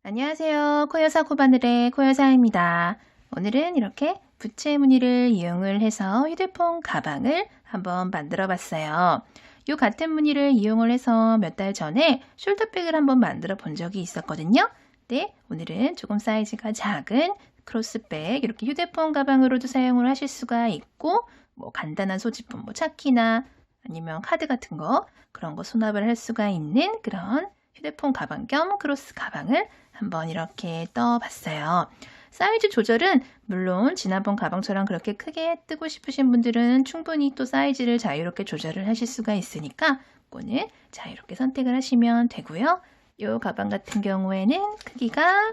안녕하세요. 코여사 코바늘의 코여사입니다. 오늘은 이렇게 부채 무늬를 이용을 해서 휴대폰 가방을 한번 만들어 봤어요. 이 같은 무늬를 이용을 해서 몇 달 전에 숄더백을 한번 만들어 본 적이 있었거든요. 네, 오늘은 조금 사이즈가 작은 크로스백, 이렇게 휴대폰 가방으로도 사용을 하실 수가 있고, 뭐 간단한 소지품, 뭐 차키나 아니면 카드 같은 거, 그런 거 수납을 할 수가 있는 그런 휴대폰 가방 겸 크로스 가방을 한번 이렇게 떠봤어요. 사이즈 조절은 물론 지난번 가방처럼 그렇게 크게 뜨고 싶으신 분들은 충분히 또 사이즈를 자유롭게 조절을 하실 수가 있으니까 오늘 자유롭게 선택을 하시면 되고요. 이 가방 같은 경우에는 크기가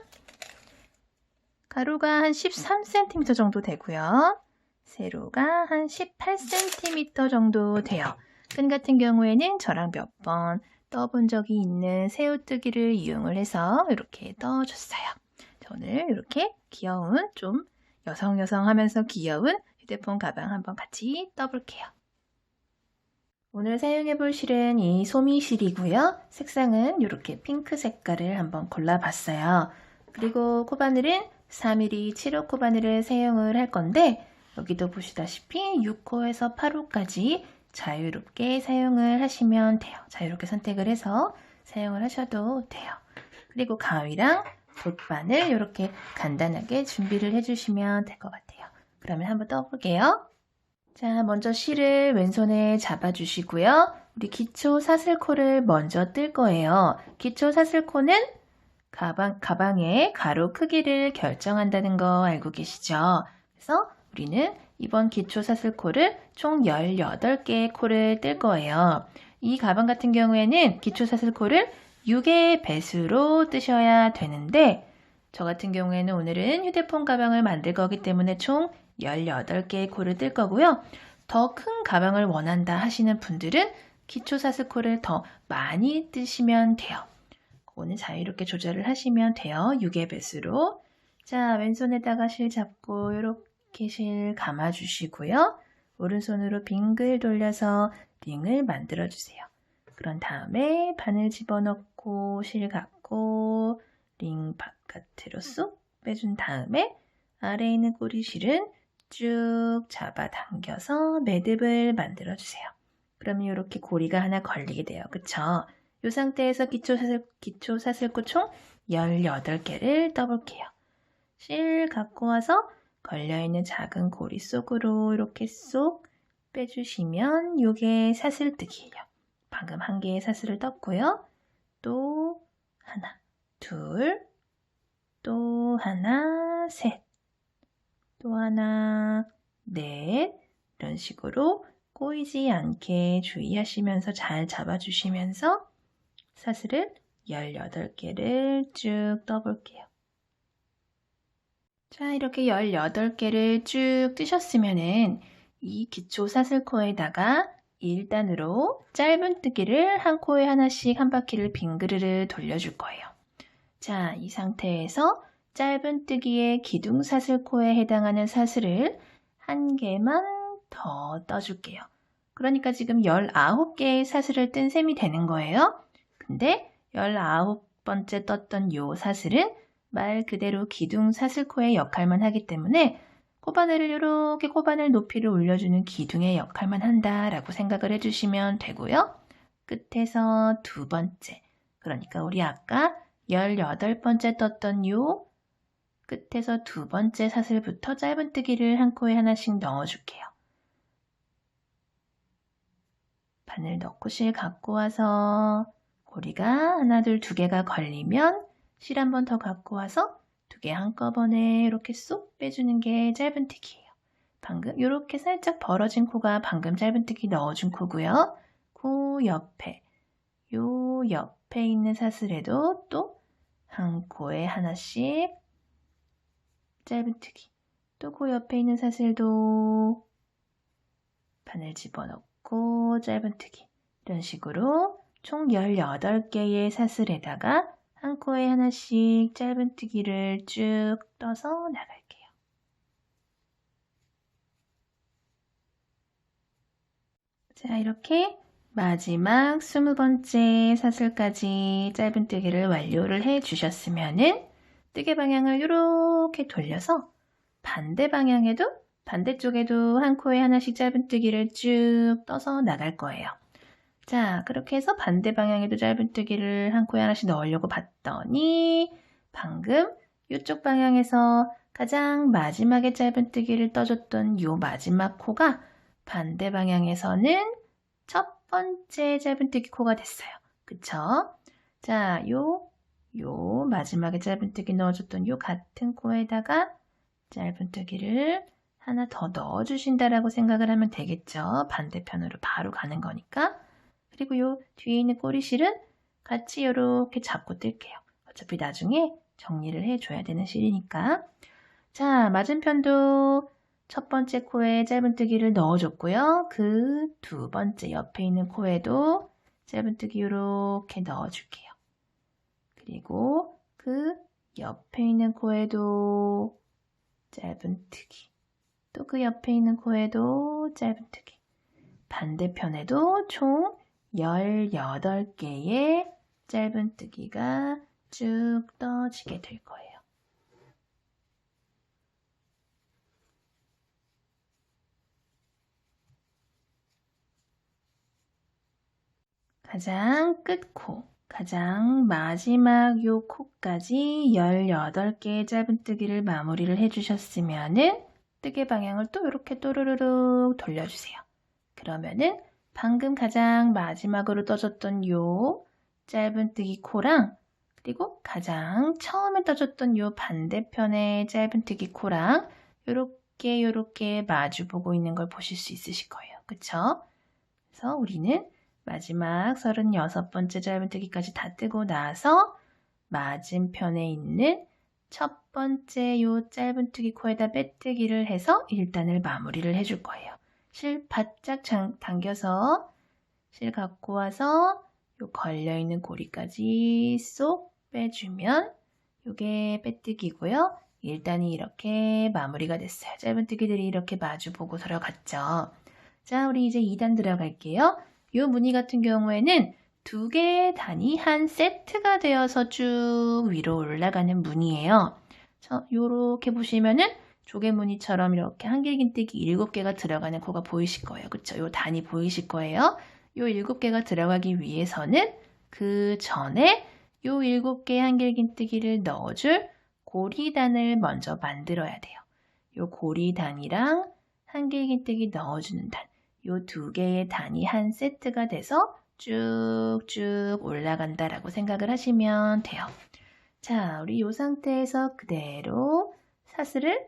가로가 한 13cm 정도 되고요. 세로가 한 18cm 정도 돼요. 끈 같은 경우에는 저랑 몇 번 떠본 적이 있는 새우뜨기를 이용을 해서 이렇게 떠줬어요. 오늘 이렇게 귀여운 좀 여성하면서 귀여운 휴대폰 가방 한번 같이 떠볼게요. 오늘 사용해 볼 실은 이 소미실이고요. 색상은 이렇게 핑크 색깔을 한번 골라봤어요. 그리고 코바늘은 4mm 7호 코바늘을 사용을 할 건데 여기도 보시다시피 6호에서 8호까지 자유롭게 사용을 하시면 돼요. 자유롭게 선택을 해서 사용을 하셔도 돼요. 그리고 가위랑 돗바늘 이렇게 간단하게 준비를 해주시면 될 것 같아요. 그러면 한번 떠볼게요. 자, 먼저 실을 왼손에 잡아주시고요. 우리 기초 사슬코를 먼저 뜰 거예요. 기초 사슬코는 가방의 가로 크기를 결정한다는 거 알고 계시죠? 그래서 우리는 이번 기초 사슬코를 총 18개의 코를 뜰 거예요. 이 가방 같은 경우에는 기초 사슬코를 6의 배수로 뜨셔야 되는데 저 같은 경우에는 오늘은 휴대폰 가방을 만들 거기 때문에 총 18개의 코를 뜰 거고요. 더 큰 가방을 원한다 하시는 분들은 기초 사슬코를 더 많이 뜨시면 돼요. 그거는 자유롭게 조절을 하시면 돼요. 6의 배수로. 자, 왼손에다가 실 잡고 이렇게 실 감아주시고요. 오른손으로 빙글 돌려서 링을 만들어주세요. 그런 다음에 바늘 집어넣고 실 갖고 링 바깥으로 쏙 빼준 다음에 아래에 있는 꼬리실은 쭉 잡아당겨서 매듭을 만들어주세요. 그러면 이렇게 고리가 하나 걸리게 돼요. 그쵸? 이 상태에서 기초 사슬코 총 18개를 떠볼게요. 실 갖고 와서 걸려있는 작은 고리 속으로 이렇게 쏙 빼주시면 이게 사슬뜨기예요. 방금 한 개의 사슬을 떴고요. 또 하나, 둘, 또 하나, 셋, 또 하나, 넷, 이런 식으로 꼬이지 않게 주의하시면서 잘 잡아주시면서 사슬을 18개를 쭉 떠볼게요. 자, 이렇게 18개를 쭉 뜨셨으면은 이 기초 사슬코에다가 1단으로 짧은뜨기를 한 코에 하나씩 한 바퀴를 빙그르르 돌려줄 거예요. 자, 이 상태에서 짧은뜨기의 기둥 사슬코에 해당하는 사슬을 한 개만 더 떠줄게요. 그러니까 지금 19개의 사슬을 뜬 셈이 되는 거예요. 근데 19번째 떴던 요 사슬은 말 그대로 기둥 사슬코의 역할만 하기 때문에 코바늘을 이렇게 코바늘 높이를 올려주는 기둥의 역할만 한다라고 생각을 해주시면 되고요. 끝에서 두 번째, 그러니까 우리 아까 18번째 떴던 요 끝에서 두 번째 사슬부터 짧은뜨기를 한 코에 하나씩 넣어줄게요. 바늘 넣고 실 갖고 와서 고리가 하나, 둘, 두 개가 걸리면 실 한 번 더 갖고 와서 두 개 한꺼번에 이렇게 쏙 빼주는 게 짧은뜨기예요. 방금 이렇게 살짝 벌어진 코가 방금 짧은뜨기 넣어준 코고요. 코 옆에, 요 옆에 있는 사슬에도 또 한 코에 하나씩 짧은뜨기. 또 그 옆에 있는 사슬도 바늘 집어넣고 짧은뜨기. 이런 식으로 총 18개의 사슬에다가 한 코에 하나씩 짧은뜨기를 쭉 떠서 나갈게요. 자, 이렇게 마지막 20번째 사슬까지 짧은뜨기를 완료를 해 주셨으면은 뜨개 방향을 이렇게 돌려서 반대 방향에도 반대쪽에도 한 코에 하나씩 짧은뜨기를 쭉 떠서 나갈 거예요. 자, 그렇게 해서 반대 방향에도 짧은뜨기를 한 코에 하나씩 넣으려고 봤더니 방금 이쪽 방향에서 가장 마지막에 짧은뜨기를 떠줬던 요 마지막 코가 반대 방향에서는 첫 번째 짧은뜨기 코가 됐어요. 그쵸? 자, 요 마지막에 짧은뜨기 넣어줬던 요 같은 코에다가 짧은뜨기를 하나 더 넣어주신다라고 생각을 하면 되겠죠. 반대편으로 바로 가는 거니까. 그리고 요 뒤에 있는 꼬리실은 같이 이렇게 잡고 뜰게요. 어차피 나중에 정리를 해줘야 되는 실이니까. 자, 맞은편도 첫 번째 코에 짧은뜨기를 넣어줬고요. 그 두 번째 옆에 있는 코에도 짧은뜨기 이렇게 넣어줄게요. 그리고 그 옆에 있는 코에도 짧은뜨기. 또 그 옆에 있는 코에도 짧은뜨기. 반대편에도 총 18개의 짧은뜨기가 쭉 떠지게 될 거예요. 가장 끝코, 가장 마지막 요 코까지 18개의 짧은뜨기를 마무리를 해주셨으면은 뜨개 방향을 또 이렇게 또르르륵 돌려주세요. 그러면은 방금 가장 마지막으로 떠줬던 요 짧은뜨기 코랑 그리고 가장 처음에 떠줬던 요 반대편의 짧은뜨기 코랑 요렇게 마주보고 있는 걸 보실 수 있으실 거예요. 그쵸? 그래서 우리는 마지막 36번째 짧은뜨기까지 다 뜨고 나서 맞은편에 있는 첫 번째 요 짧은뜨기 코에다 빼뜨기를 해서 1단을 마무리를 해줄 거예요. 실 바짝 당겨서 실 갖고 와서 요 걸려있는 고리까지 쏙 빼주면 요게 빼뜨기고요. 1단이 이렇게 마무리가 됐어요. 짧은뜨기들이 이렇게 마주보고 들어갔죠. 자, 우리 이제 2단 들어갈게요. 이 무늬 같은 경우에는 2개의 단이 한 세트가 되어서 쭉 위로 올라가는 무늬예요. 요렇게 보시면은 조개 무늬처럼 이렇게 한길긴뜨기 7개가 들어가는 코가 보이실 거예요. 그쵸? 요 단이 보이실 거예요. 요 7개가 들어가기 위해서는 그 전에 요 7개의 한길긴뜨기를 넣어줄 고리단을 먼저 만들어야 돼요. 요 고리단이랑 한길긴뜨기 넣어주는 단. 요 2개의 단이 한 세트가 돼서 쭉쭉 올라간다라고 생각을 하시면 돼요. 자, 우리 이 상태에서 그대로 사슬을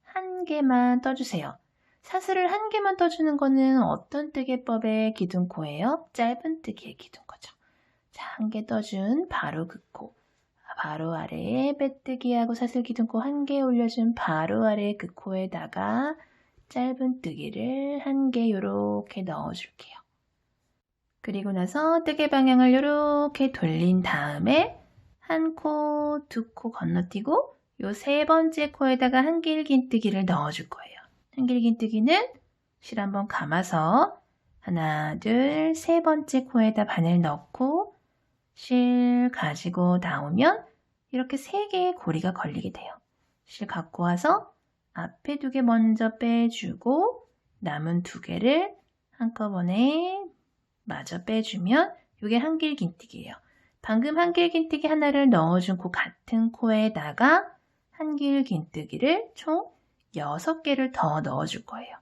한 개만 떠주세요. 사슬을 한 개만 떠주는 거는 어떤 뜨개법의 기둥코예요? 짧은뜨기의 기둥코죠. 자, 한 개 떠준 바로 그 코. 바로 아래에 빼뜨기하고 사슬 기둥코 한 개 올려준 바로 아래 그 코에다가 짧은뜨기를 한 개 요렇게 넣어줄게요. 그리고 나서 뜨개 방향을 요렇게 돌린 다음에 한 코, 두 코 건너뛰고 요 세 번째 코에다가 한길긴뜨기를 넣어줄 거예요. 한길긴뜨기는 실 한번 감아서 하나, 둘, 세 번째 코에다 바늘 넣고 실 가지고 나오면 이렇게 3개의 고리가 걸리게 돼요. 실 갖고 와서 앞에 2개 먼저 빼주고 남은 2개를 한꺼번에 마저 빼주면 이게 한길긴뜨기예요. 방금 한길긴뜨기 하나를 넣어준 그 같은 코에다가 한길긴뜨기를 총 6개를 더 넣어줄 거예요.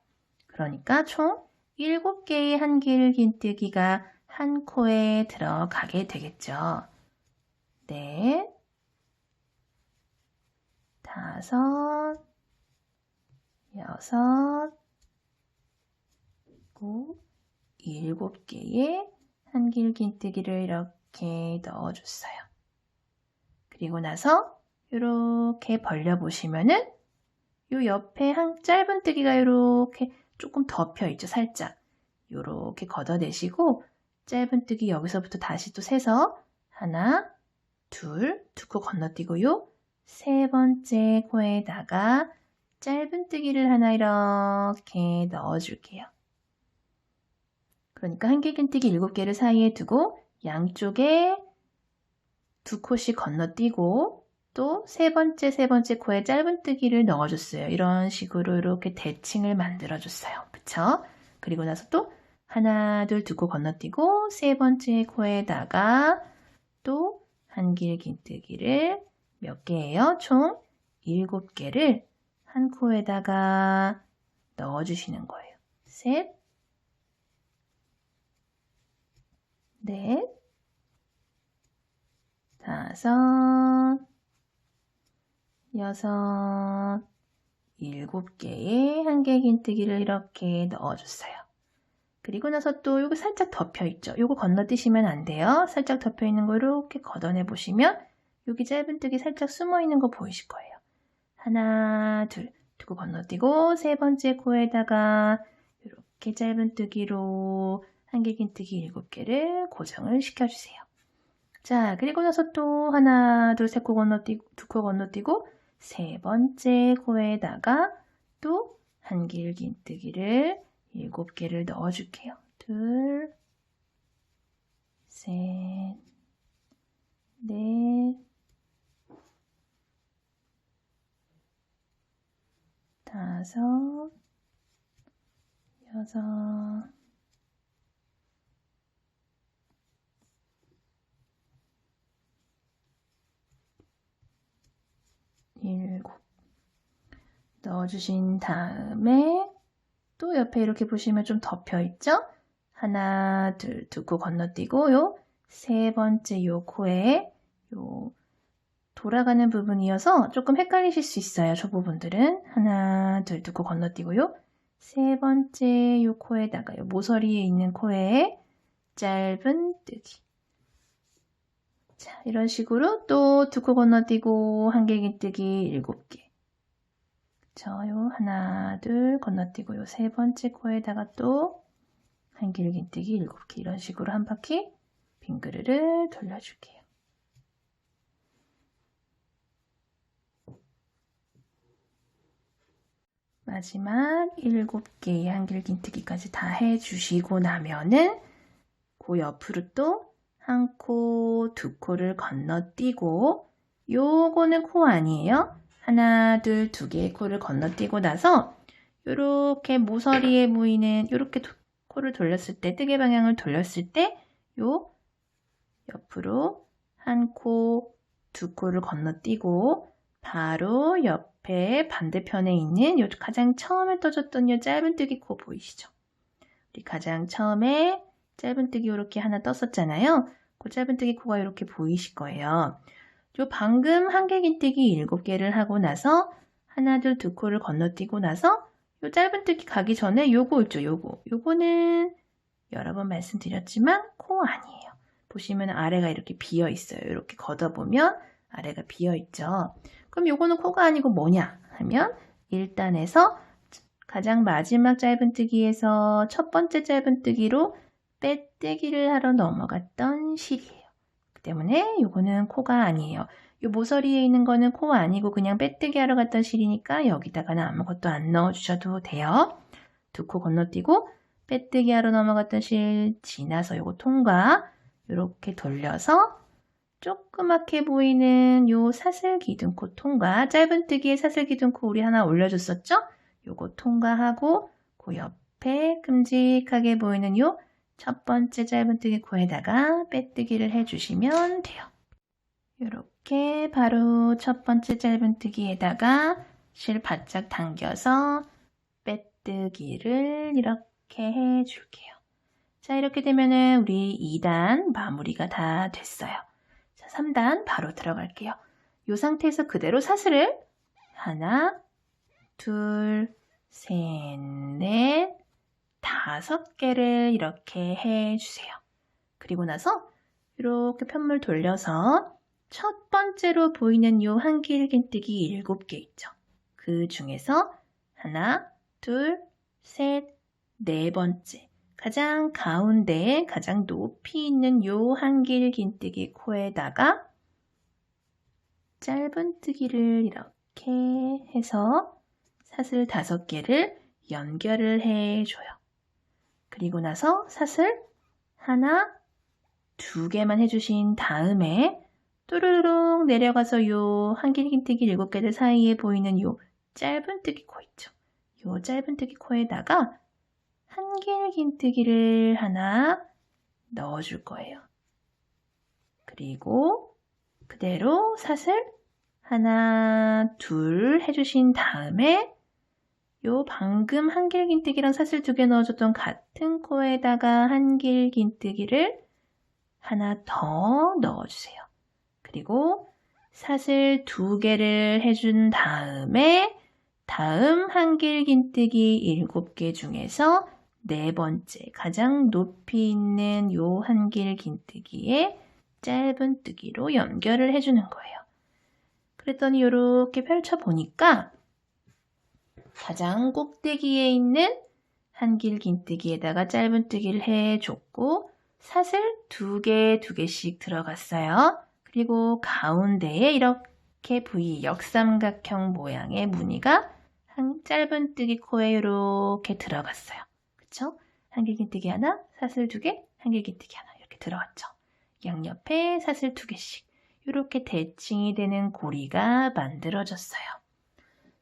그러니까 총 7개의 한길긴뜨기가 한 코에 들어가게 되겠죠. 네, 5, 6, 7개의 한길긴뜨기를 이렇게 넣어줬어요. 그리고 나서 이렇게 벌려보시면은 요 옆에 한 짧은뜨기가 이렇게 조금 덮여 있죠, 살짝. 이렇게 걷어내시고 짧은뜨기 여기서부터 다시 또 세서 하나, 둘, 2코 건너뛰고요. 세 번째 코에다가 짧은뜨기를 하나 이렇게 넣어줄게요. 그러니까 한길긴뜨기 7개를 사이에 두고 양쪽에 2코씩 건너뛰고 또 세 번째 코에 짧은뜨기를 넣어줬어요. 이런 식으로 이렇게 대칭을 만들어줬어요. 그쵸? 그리고 나서 또 하나, 둘, 2코 건너뛰고 세 번째 코에다가 또 한길긴뜨기를 몇 개예요? 총 7개를 한 코에다가 넣어주시는 거예요. 셋, 넷, 다섯, 여섯, 7개의 한길긴뜨기를 이렇게 넣어줬어요. 그리고 나서 또 이거 살짝 덮여있죠. 이거 건너뛰시면 안 돼요. 살짝 덮여있는 거 이렇게 걷어내 보시면 여기 짧은뜨기 살짝 숨어있는 거 보이실 거예요. 하나, 둘, 2코 건너뛰고 세 번째 코에다가 이렇게 짧은뜨기로 한길긴뜨기 7개를 고정을 시켜주세요. 자, 그리고 나서 또 하나, 둘, 2코 건너뛰고 세 번째 코에다가 또 한길긴뜨기를 7개를 넣어줄게요. 둘, 셋, 넷, 다섯, 여섯, 7 넣어주신 다음에 또 옆에 이렇게 보시면 좀 덮여있죠? 하나, 둘, 2코 건너뛰고 요 세 번째 요 코에 요 돌아가는 부분이어서 조금 헷갈리실 수 있어요. 저 부분들은 하나, 둘, 2코 건너뛰고요. 세 번째 요 코에다가 요 모서리에 있는 코에 짧은뜨기. 자, 이런 식으로 또 2코 건너뛰고 한길긴뜨기 7개. 저요 하나, 둘 건너뛰고 요 세 번째 코에다가 또 한길긴뜨기 7개. 이런 식으로 한 바퀴 빙그르를 돌려줄게요. 마지막 7개의 한길긴뜨기까지 다 해주시고 나면은 그 옆으로 또 한 코, 2코를 건너뛰고 요거는 코 아니에요. 하나, 둘, 2개의 코를 건너뛰고 나서 요렇게 모서리에 보이는 요렇게 코를 돌렸을 때 뜨개 방향을 돌렸을 때 요 옆으로 한 코, 2코를 건너뛰고 바로 옆에 반대편에 있는 요 가장 처음에 떠줬던 요 짧은뜨기 코 보이시죠? 우리 가장 처음에 짧은뜨기 이렇게 하나 떴었잖아요. 그 짧은뜨기 코가 이렇게 보이실 거예요. 요 방금 한길긴뜨기 7개를 하고 나서 하나, 둘, 2코를 건너뛰고 나서 요 짧은뜨기 가기 전에 요거 있죠, 요거는 여러 번 말씀드렸지만 코 아니에요. 보시면 아래가 이렇게 비어 있어요. 이렇게 걷어보면 아래가 비어 있죠. 그럼 요거는 코가 아니고 뭐냐 하면 1단에서 가장 마지막 짧은뜨기에서 첫 번째 짧은뜨기로 빼뜨기를 하러 넘어갔던 실이에요. 그 때문에 요거는 코가 아니에요. 요 모서리에 있는 거는 코 아니고 그냥 빼뜨기 하러 갔던 실이니까 여기다가는 아무것도 안 넣어주셔도 돼요. 2코 건너뛰고 빼뜨기 하러 넘어갔던 실 지나서 요거 통과 이렇게 돌려서 조그맣게 보이는 요 사슬기둥코 통과, 짧은뜨기에 사슬기둥코 우리 하나 올려줬었죠? 요거 통과하고 그 옆에 큼직하게 보이는 요 첫 번째 짧은뜨기 코에다가 빼뜨기를 해주시면 돼요. 이렇게 바로 첫 번째 짧은뜨기에다가 실 바짝 당겨서 빼뜨기를 이렇게 해줄게요. 자, 이렇게 되면은 우리 2단 마무리가 다 됐어요. 자, 3단 바로 들어갈게요. 이 상태에서 그대로 사슬을 하나, 둘, 셋, 넷, 5개를 이렇게 해주세요. 그리고 나서 이렇게 편물 돌려서 첫 번째로 보이는 요 한길긴뜨기 7개 있죠. 그 중에서 하나, 둘, 셋, 네 번째 가장 가운데에 가장 높이 있는 요 한길긴뜨기 코에다가 짧은뜨기를 이렇게 해서 사슬 5개를 연결을 해줘요. 그리고 나서 사슬 하나, 두 개만 해주신 다음에 또르르릉 내려가서 요 한길긴뜨기 7개들 사이에 보이는 요 짧은뜨기 코 있죠. 요 짧은뜨기 코에다가 한길긴뜨기를 하나 넣어줄 거예요. 그리고 그대로 사슬 하나, 둘 해주신 다음에 요 방금 한길긴뜨기랑 사슬 2개 넣어줬던 같은 코에다가 한길긴뜨기를 하나 더 넣어주세요. 그리고 사슬 2개를 해준 다음에 다음 한길긴뜨기 7개 중에서 4번째 가장 높이 있는 요 한길긴뜨기에 짧은뜨기로 연결을 해주는 거예요. 그랬더니 이렇게 펼쳐보니까 가장 꼭대기에 있는 한길긴뜨기에다가 짧은뜨기를 해줬고 사슬 2개씩 들어갔어요. 그리고 가운데에 이렇게 V 역삼각형 모양의 무늬가 짧은뜨기 코에 이렇게 들어갔어요. 그쵸? 한길긴뜨기 하나, 사슬 2개, 한길긴뜨기 하나 이렇게 들어갔죠. 양옆에 사슬 2개씩 이렇게 대칭이 되는 고리가 만들어졌어요.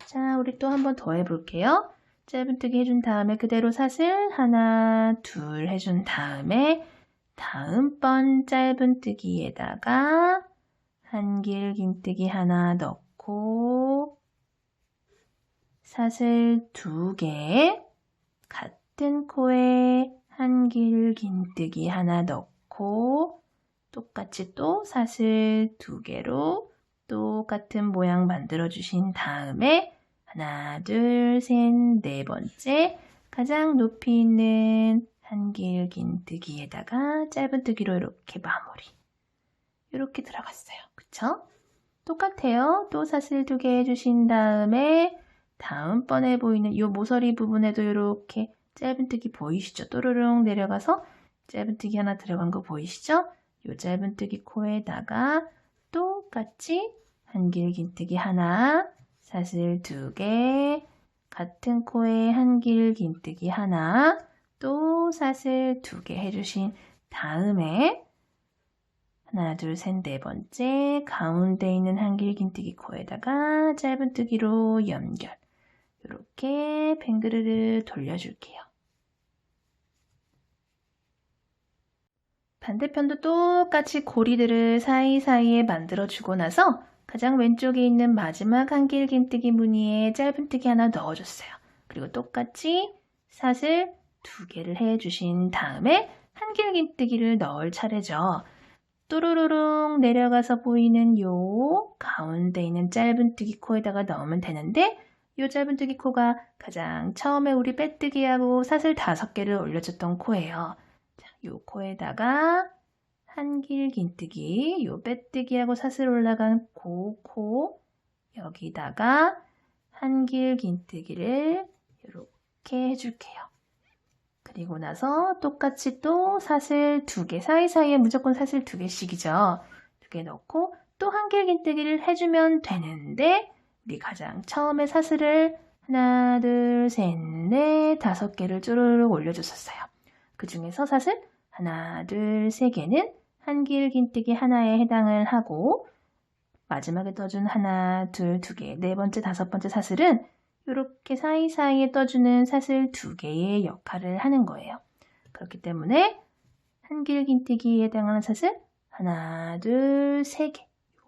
자, 우리 또 한 번 더 해볼게요. 짧은뜨기 해준 다음에 그대로 사슬 하나, 둘 해준 다음에 다음번 짧은뜨기에다가 한길긴뜨기 하나 넣고 사슬 2개 같은 코에 한길긴뜨기 하나 넣고 똑같이 또 사슬 2개로 똑같은 모양 만들어 주신 다음에 하나, 둘, 셋, 4번째 가장 높이 있는 한길긴뜨기에다가 짧은뜨기로 이렇게 마무리. 이렇게 들어갔어요. 그쵸? 똑같아요. 또 사슬 2개 해주신 다음에 다음번에 보이는 이 모서리 부분에도 이렇게 짧은뜨기 보이시죠? 또르릉 내려가서 짧은뜨기 하나 들어간 거 보이시죠? 이 짧은뜨기 코에다가 똑같이 한길긴뜨기 하나, 사슬 2개, 같은 코에 한길긴뜨기 하나, 또 사슬 2개 해주신 다음에 하나, 둘, 셋, 4번째 가운데 있는 한길긴뜨기 코에다가 짧은뜨기로 연결. 이렇게 뱅그르르 돌려줄게요. 반대편도 똑같이 고리들을 사이사이에 만들어주고 나서 가장 왼쪽에 있는 마지막 한길긴뜨기 무늬에 짧은뜨기 하나 넣어줬어요. 그리고 똑같이 사슬 2개를 해주신 다음에 한길긴뜨기를 넣을 차례죠. 또르르릉 내려가서 보이는 요 가운데 있는 짧은뜨기 코에다가 넣으면 되는데 요 짧은뜨기 코가 가장 처음에 우리 빼뜨기하고 사슬 5개를 올려줬던 코예요. 자, 요 코에다가 한길긴뜨기, 요 빼뜨기하고 사슬 올라간 코 여기다가 한길긴뜨기를 이렇게 해줄게요. 그리고 나서 똑같이 또 사슬 2개, 사이사이에 무조건 사슬 2개씩이죠. 2개 넣고 또 한길긴뜨기를 해주면 되는데 우리 가장 처음에 사슬을 하나, 둘, 셋, 넷, 5개를 쭈르륵 올려줬었어요. 그 중에서 사슬 하나, 둘, 3개는 한길긴뜨기 하나에 해당을 하고 마지막에 떠준 하나, 둘, 2개, 4번째, 5번째 사슬은 이렇게 사이사이에 떠주는 사슬 2개의 역할을 하는 거예요. 그렇기 때문에 한길긴뜨기에 해당하는 사슬 하나, 둘, 3개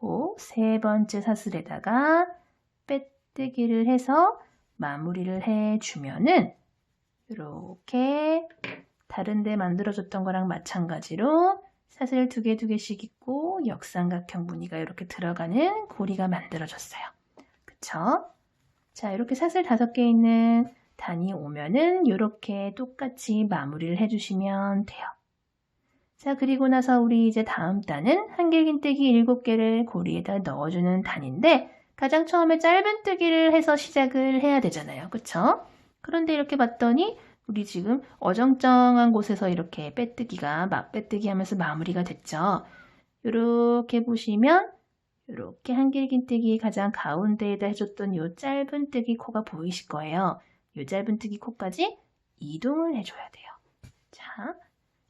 요 3번째 사슬에다가 빼뜨기를 해서 마무리를 해주면은 이렇게 다른 데 만들어줬던 거랑 마찬가지로 사슬 2개씩 있고 역삼각형 무늬가 이렇게 들어가는 고리가 만들어졌어요. 그쵸? 자, 이렇게 사슬 5개 있는 단이 오면은 이렇게 똑같이 마무리를 해주시면 돼요. 자, 그리고 나서 우리 이제 다음 단은 한길긴뜨기 7개를 고리에다 넣어주는 단인데 가장 처음에 짧은뜨기를 해서 시작을 해야 되잖아요. 그쵸? 그런데 이렇게 봤더니 우리 지금 어정쩡한 곳에서 이렇게 빼뜨기가 맞빼뜨기 하면서 마무리가 됐죠. 이렇게 보시면 이렇게 한길긴뜨기 가장 가운데에다 해줬던 이 짧은뜨기 코가 보이실 거예요. 이 짧은뜨기 코까지 이동을 해줘야 돼요.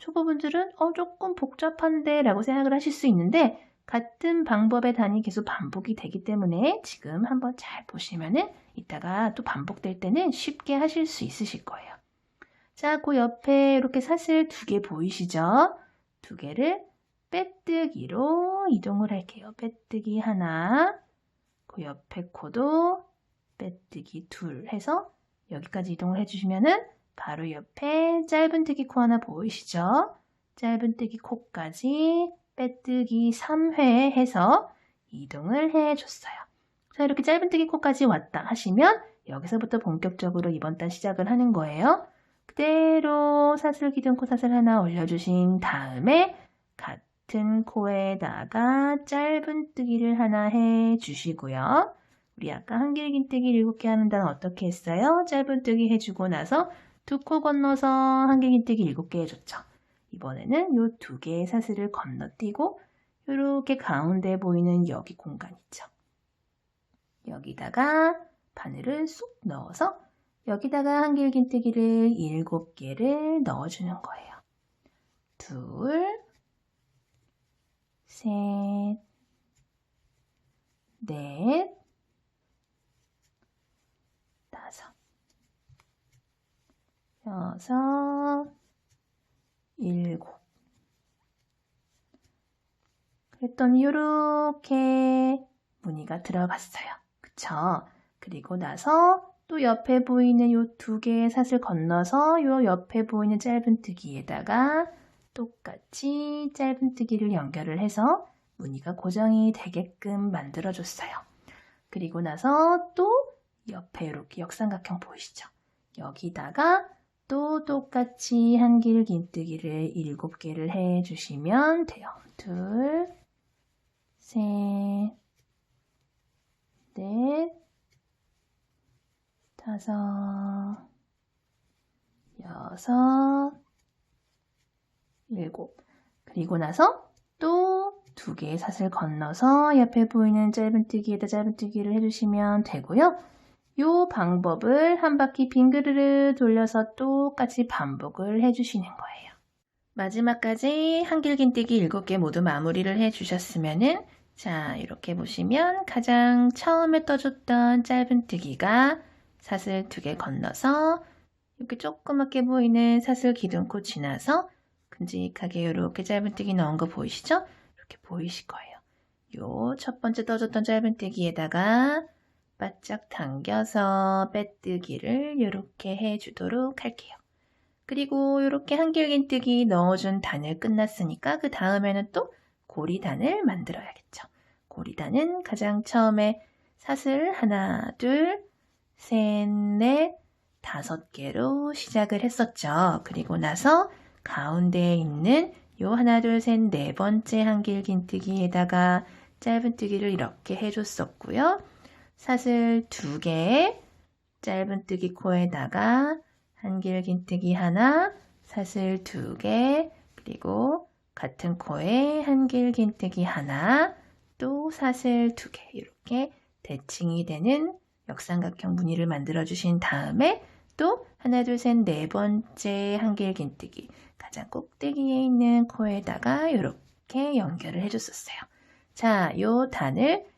초보분들은 조금 복잡한데 라고 생각을 하실 수 있는데 같은 방법의 단이 계속 반복이 되기 때문에 지금 한번 잘 보시면은 이따가 또 반복될 때는 쉽게 하실 수 있으실 거예요. 자, 그 옆에 이렇게 사슬 2개 보이시죠? 2개를 빼뜨기로 이동을 할게요. 빼뜨기 하나, 그 옆에 코도 빼뜨기 둘 해서 여기까지 이동을 해주시면은 바로 옆에 짧은뜨기 코 하나 보이시죠? 짧은뜨기 코까지 빼뜨기 3회 해서 이동을 해줬어요. 자, 이렇게 짧은뜨기 코까지 왔다 하시면 여기서부터 본격적으로 이번 단 시작을 하는 거예요. 그대로 사슬 기둥 코 사슬 하나 올려주신 다음에 같은 코에다가 짧은뜨기를 하나 해주시고요. 우리 아까 한길긴뜨기 7개 하는 단은 어떻게 했어요? 짧은뜨기 해주고 나서 2코 건너서 한길긴뜨기 7개 해줬죠. 이번에는 요 2개의 사슬을 건너뛰고 이렇게 가운데 보이는 여기 공간 있죠. 여기다가 바늘을 쏙 넣어서 여기다가 한길긴뜨기를 7개를 넣어주는 거예요. 2, 3, 4, 5, 6, 7. 그랬더니 이렇게 무늬가 들어갔어요. 그쵸? 그리고 나서 또 옆에 보이는 이 2개의 사슬 건너서 이 옆에 보이는 짧은뜨기에다가 똑같이 짧은뜨기를 연결을 해서 무늬가 고정이 되게끔 만들어줬어요. 그리고 나서 또 옆에 이렇게 역삼각형 보이시죠? 여기다가 또 똑같이 한길긴뜨기를 7개를 해주시면 돼요. 2, 3, 4, 5, 6, 7. 그리고 나서 또 2개의 사슬 건너서 옆에 보이는 짧은뜨기에다 짧은뜨기를 해주시면 되고요. 이 방법을 한 바퀴 빙그르르 돌려서 똑같이 반복을 해주시는 거예요. 마지막까지 한길긴뜨기 7개 모두 마무리를 해주셨으면은 자, 이렇게 보시면 가장 처음에 떠줬던 짧은뜨기가 사슬 2개 건너서 이렇게 조그맣게 보이는 사슬 기둥코 지나서 큼직하게 이렇게 짧은뜨기 넣은 거 보이시죠? 이렇게 보이실 거예요. 요 첫 번째 떠줬던 짧은뜨기에다가 바짝 당겨서 빼뜨기를 이렇게 해주도록 할게요. 그리고 이렇게 한길긴뜨기 넣어준 단을 끝났으니까 그 다음에는 또 고리단을 만들어야겠죠. 고리단은 가장 처음에 사슬 하나, 둘, 셋, 넷, 5개로 시작을 했었죠. 그리고 나서 가운데에 있는 요 하나, 둘, 셋, 4번째 한길긴뜨기에다가 짧은뜨기를 이렇게 해줬었고요. 사슬 2개, 짧은뜨기 코에다가 한길긴뜨기 하나, 사슬 2개, 그리고 같은 코에 한길긴뜨기 하나, 또 사슬 2개 이렇게 대칭이 되는 역삼각형 무늬를 만들어 주신 다음에 또 하나, 둘, 셋, 4번째 한길긴뜨기 가장 꼭대기에 있는 코에다가 이렇게 연결을 해줬었어요. 자, 요 단을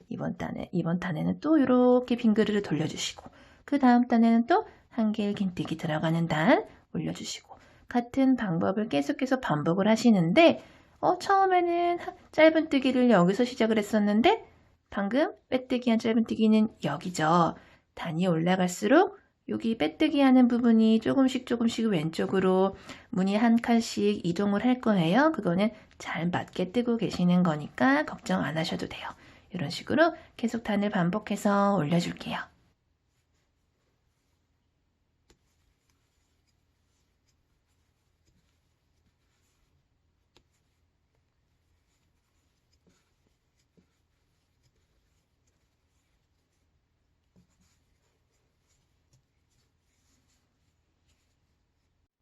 이번 단에는 또 이렇게 빙그르르 돌려주시고 그 다음 단에는 또 한길긴뜨기 들어가는 단 올려주시고 같은 방법을 계속해서 반복을 하시는데 처음에는 짧은뜨기를 여기서 시작을 했었는데 방금 빼뜨기한 짧은뜨기는 여기죠. 단이 올라갈수록 여기 빼뜨기 하는 부분이 조금씩 왼쪽으로 무늬 한 칸씩 이동을 할 거예요. 그거는 잘 맞게 뜨고 계시는 거니까 걱정 안 하셔도 돼요. 이런 식으로 계속 단을 반복해서 올려줄게요.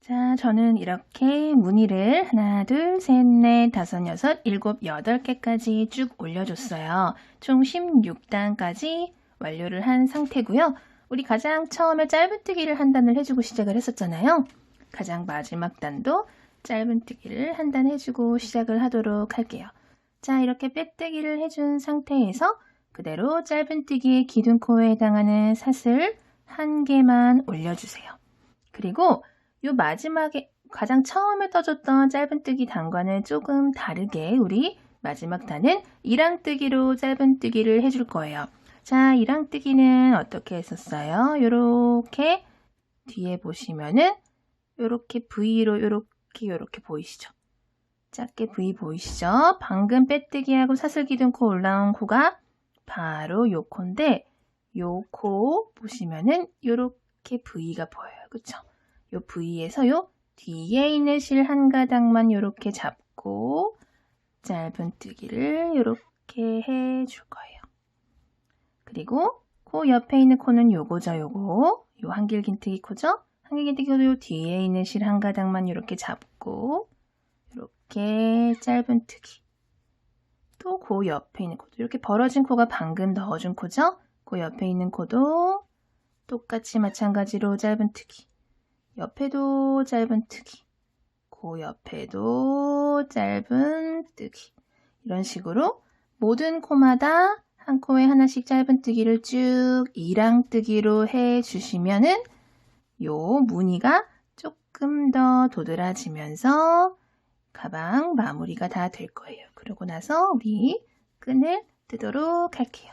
자, 저는 이렇게 무늬를 하나, 둘, 셋, 넷, 다섯, 여섯, 일곱, 8개까지 쭉 올려줬어요. 총 16단까지 완료를 한 상태고요. 우리 가장 처음에 짧은뜨기를 한 단을 해주고 시작을 했었잖아요. 가장 마지막 단도 짧은뜨기를 한 단 해주고 시작을 하도록 할게요. 자, 이렇게 빼뜨기를 해준 상태에서 그대로 짧은뜨기의 기둥코에 해당하는 사슬 1개만 올려주세요. 그리고 이 마지막에 가장 처음에 떠줬던 짧은뜨기 단과는 조금 다르게 우리 마지막 단은 이랑뜨기로 짧은뜨기를 해줄 거예요. 자, 이랑뜨기는 어떻게 했었어요? 요렇게 뒤에 보시면은 요렇게 V로 요렇게 보이시죠? 작게 V 보이시죠? 방금 빼뜨기하고 사슬 기둥코 올라온 코가 바로 요 코인데 요 코 보시면은 요렇게 V가 보여요. 그쵸? 요 V에서 요 뒤에 있는 실 한 가닥만 요렇게 잡고 짧은뜨기를 요렇게 해줄 거예요. 그리고 코 옆에 있는 코는 요거죠, 요거. 요 한길긴뜨기 코죠? 한길긴뜨기 코도 요 뒤에 있는 실 한 가닥만 이렇게 잡고 이렇게 짧은뜨기. 또 그 옆에 있는 코도 이렇게 벌어진 코가 방금 넣어준 코죠? 그 옆에 있는 코도 똑같이 마찬가지로 짧은뜨기. 옆에도 짧은뜨기. 그 옆에도 짧은뜨기. 이런 식으로 모든 코마다 한 코에 하나씩 짧은뜨기를 쭉 이랑뜨기로 해주시면은 요 무늬가 조금 더 도드라지면서 가방 마무리가 다 될 거예요. 그러고 나서 우리 끈을 뜨도록 할게요.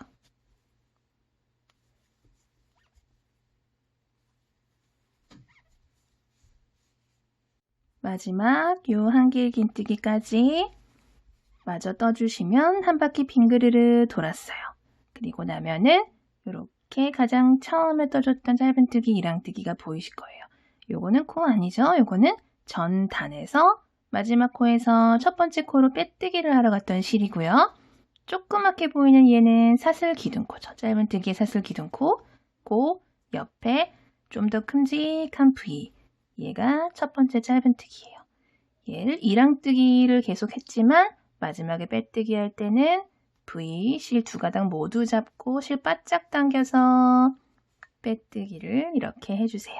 마지막 요 한길긴뜨기까지 마저 떠주시면 한 바퀴 빙그르르 돌았어요. 그리고 나면은 이렇게 가장 처음에 떠줬던 짧은뜨기, 이랑뜨기가 보이실 거예요. 요거는 코 아니죠? 요거는 전 단에서 마지막 코에서 첫 번째 코로 빼뜨기를 하러 갔던 실이고요. 조그맣게 보이는 얘는 사슬 기둥코죠. 짧은뜨기의 사슬 기둥코. 그 옆에 좀 더 큼직한 V. 얘가 첫 번째 짧은뜨기예요. 얘를 이랑뜨기를 계속 했지만 마지막에 빼뜨기 할 때는 V, 실 두 가닥 모두 잡고 실 바짝 당겨서 빼뜨기를 이렇게 해주세요.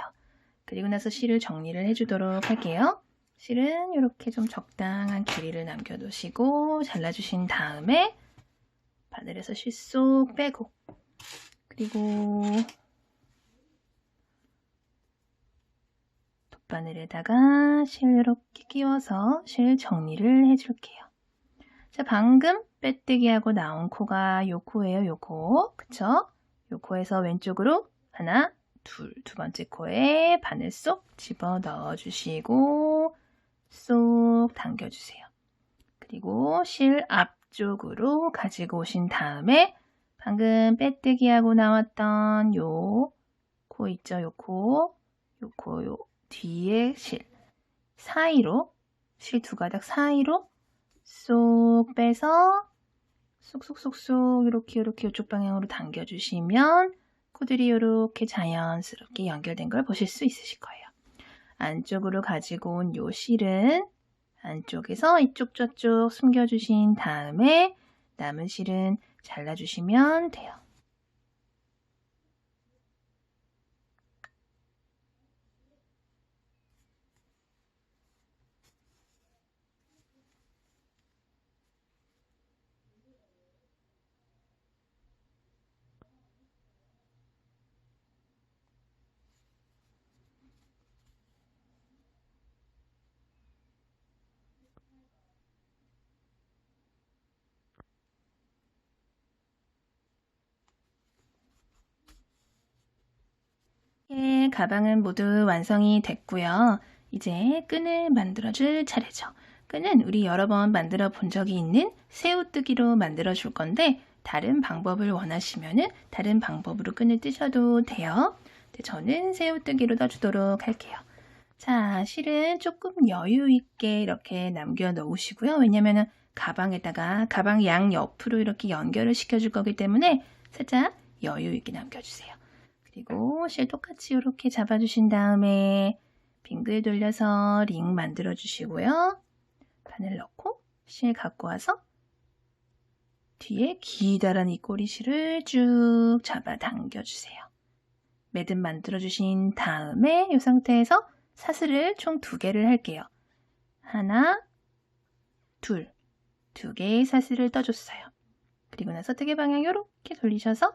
그리고 나서 실을 정리를 해주도록 할게요. 실은 이렇게 좀 적당한 길이를 남겨두시고 잘라주신 다음에 바늘에서 실 쏙 빼고 그리고 돗바늘에다가 실 이렇게 끼워서 실 정리를 해줄게요. 자, 방금 빼뜨기하고 나온 코가 요 코예요, 요 코. 그쵸? 요 코에서 왼쪽으로 하나, 두 번째 코에 바늘 쏙 집어 넣어주시고 쏙 당겨주세요. 그리고 실 앞쪽으로 가지고 오신 다음에 방금 빼뜨기하고 나왔던 요 코 있죠, 요 코, 요 뒤에 실 사이로 실 두 가닥 사이로 쏙 빼서 쏙쏙쏙쏙 이렇게 이쪽 방향으로 당겨주시면 코들이 이렇게 자연스럽게 연결된 걸 보실 수 있으실 거예요. 안쪽으로 가지고 온 요 실은 안쪽에서 이쪽 저쪽 숨겨주신 다음에 남은 실은 잘라주시면 돼요. 가방은 모두 완성이 됐고요. 이제 끈을 만들어줄 차례죠. 끈은 우리 여러 번 만들어 본 적이 있는 새우뜨기로 만들어 줄 건데 다른 방법을 원하시면 다른 방법으로 끈을 뜨셔도 돼요. 저는 새우뜨기로 떠주도록 할게요. 자, 실은 조금 여유 있게 이렇게 남겨 놓으시고요. 왜냐면은 가방에다가 가방 양 옆으로 이렇게 연결을 시켜줄 거기 때문에 살짝 여유 있게 남겨주세요. 그리고 실 똑같이 이렇게 잡아주신 다음에 빙글 돌려서 링 만들어 주시고요. 바늘 넣고 실 갖고 와서 뒤에 기다란 이 꼬리실을 쭉 잡아 당겨주세요. 매듭 만들어 주신 다음에 이 상태에서 사슬을 총 2개를 할게요. 하나, 둘, 두 개의 사슬을 떠줬어요. 그리고 나서 뜨개 방향 이렇게 돌리셔서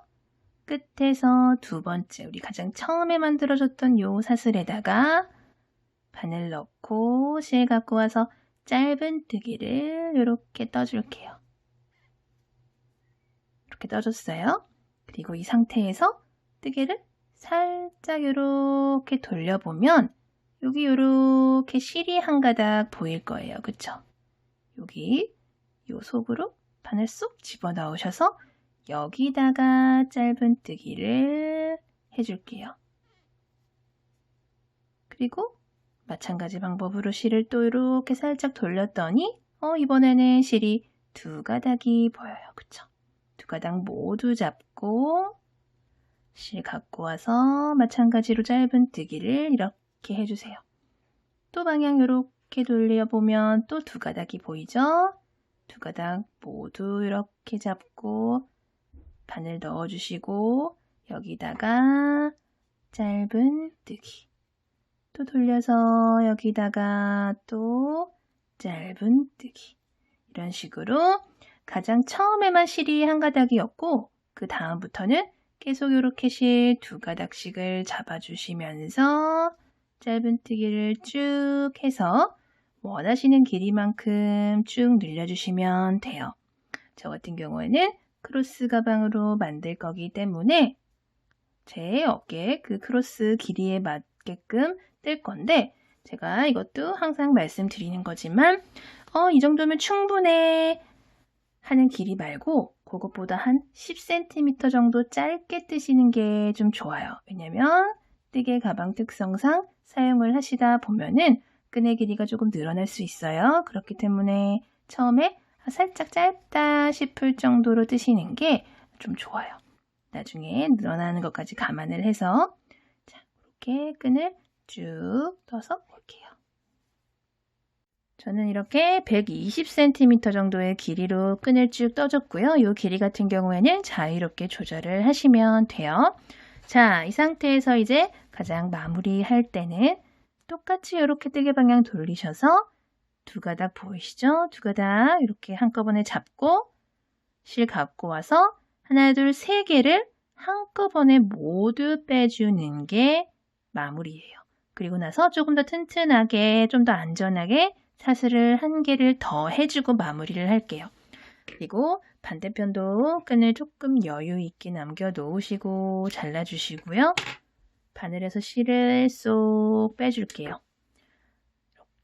끝에서 두 번째, 우리 가장 처음에 만들어줬던 요 사슬에다가 바늘 넣고 실 갖고 와서 짧은 뜨기를 이렇게 떠줄게요. 이렇게 떠줬어요. 그리고 이 상태에서 뜨개를 살짝 이렇게 돌려보면 여기 이렇게 실이 한 가닥 보일 거예요. 그쵸? 여기 요 속으로 바늘 쏙 집어넣으셔서 여기다가 짧은 뜨기를 해줄게요. 그리고 마찬가지 방법으로 실을 또 이렇게 살짝 돌렸더니 이번에는 실이 두 가닥이 보여요. 그쵸? 두 가닥 모두 잡고 실 갖고 와서 마찬가지로 짧은 뜨기를 이렇게 해주세요. 또 방향 이렇게 돌려보면 또 두 가닥이 보이죠? 두 가닥 모두 이렇게 잡고 바늘 넣어주시고 여기다가 짧은 뜨기 또 돌려서 여기다가 또 짧은 뜨기 이런 식으로 가장 처음에만 실이 한 가닥이었고 그 다음부터는 계속 이렇게 실 두 가닥씩을 잡아주시면서 짧은 뜨기를 쭉 해서 원하시는 길이만큼 쭉 늘려주시면 돼요. 저 같은 경우에는 크로스 가방으로 만들 거기 때문에 제 어깨 그 크로스 길이에 맞게끔 뜰 건데 제가 이것도 항상 말씀드리는 거지만 이 정도면 충분해 하는 길이 말고 그것보다 한 10cm 정도 짧게 뜨시는 게 좀 좋아요. 왜냐면 뜨개 가방 특성상 사용을 하시다 보면은 끈의 길이가 조금 늘어날 수 있어요. 그렇기 때문에 처음에 살짝 짧다 싶을 정도로 뜨시는 게 좀 좋아요. 나중에 늘어나는 것까지 감안을 해서 자, 이렇게 끈을 쭉 떠서 볼게요. 저는 이렇게 120cm 정도의 길이로 끈을 쭉 떠줬고요. 이 길이 같은 경우에는 자유롭게 조절을 하시면 돼요. 자, 이 상태에서 이제 가장 마무리할 때는 똑같이 이렇게 뜨개 방향 돌리셔서 두 가닥 보이시죠? 두 가닥 이렇게 한꺼번에 잡고 실 갖고 와서 하나, 둘, 세 개를 한꺼번에 모두 빼주는 게 마무리예요. 그리고 나서 조금 더 튼튼하게, 좀 더 안전하게 사슬을 한 개를 더 해주고 마무리를 할게요. 그리고 반대편도 끈을 조금 여유 있게 남겨 놓으시고 잘라주시고요. 바늘에서 실을 쏙 빼줄게요.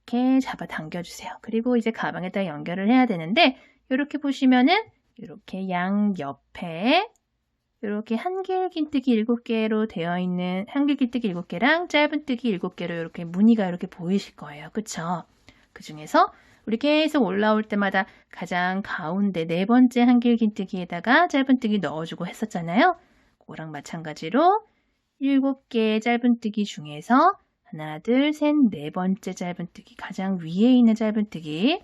이렇게 잡아 당겨주세요. 그리고 이제 가방에다 연결을 해야 되는데 이렇게 보시면은 이렇게 양 옆에 이렇게 한길긴뜨기 7개로 되어 있는 한길긴뜨기 7개랑 짧은뜨기 7개로 이렇게 무늬가 이렇게 보이실 거예요. 그쵸? 그 중에서 우리 계속 올라올 때마다 가장 가운데 네 번째 한길긴뜨기에다가 짧은뜨기 넣어주고 했었잖아요. 그거랑 마찬가지로 7개의 짧은뜨기 중에서 하나, 둘, 셋, 네 번째 짧은뜨기 가장 위에 있는 짧은뜨기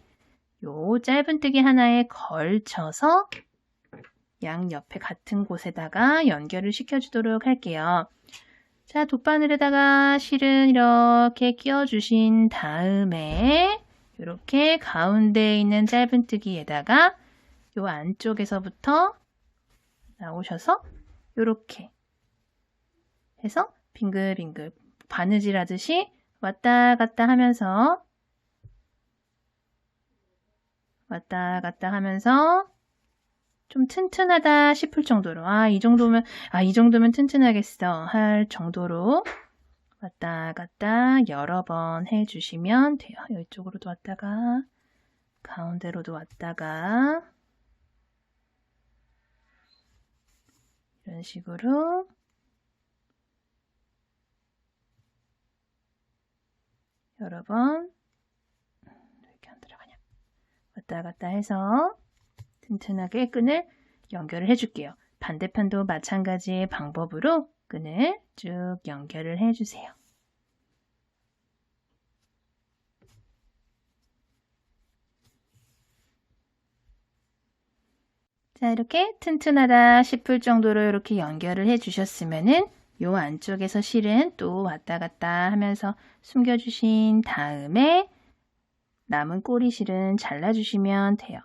요 짧은뜨기 하나에 걸쳐서 양 옆에 같은 곳에다가 연결을 시켜주도록 할게요. 자, 돗바늘에다가 실은 이렇게 끼워주신 다음에 이렇게 가운데에 있는 짧은뜨기에다가 요 안쪽에서부터 나오셔서 이렇게 해서 빙글빙글 바느질 하듯이 왔다 갔다 하면서 좀 튼튼하다 싶을 정도로 이 정도면 튼튼하겠어 할 정도로 왔다 갔다 여러 번 해주시면 돼요. 이쪽으로도 왔다가 가운데로도 왔다가 이런 식으로 여러 번 이렇게 안 들어가냐 왔다 갔다 해서 튼튼하게 끈을 연결을 해줄게요. 반대편도 마찬가지의 방법으로 끈을 쭉 연결을 해주세요. 자, 이렇게 튼튼하다 싶을 정도로 이렇게 연결을 해주셨으면은 요 안쪽에서 실은 또 왔다 갔다 하면서 숨겨주신 다음에 남은 꼬리실은 잘라주시면 돼요.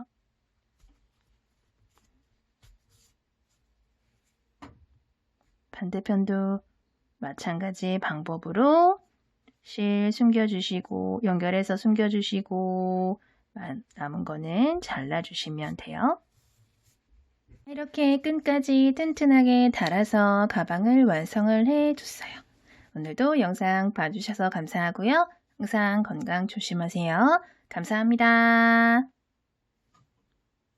반대편도 마찬가지 방법으로 실 숨겨주시고 연결해서 숨겨주시고 남은 거는 잘라주시면 돼요. 이렇게 끈까지 튼튼하게 달아서 가방을 완성을 해줬어요. 오늘도 영상 봐주셔서 감사하고요. 항상 건강 조심하세요. 감사합니다.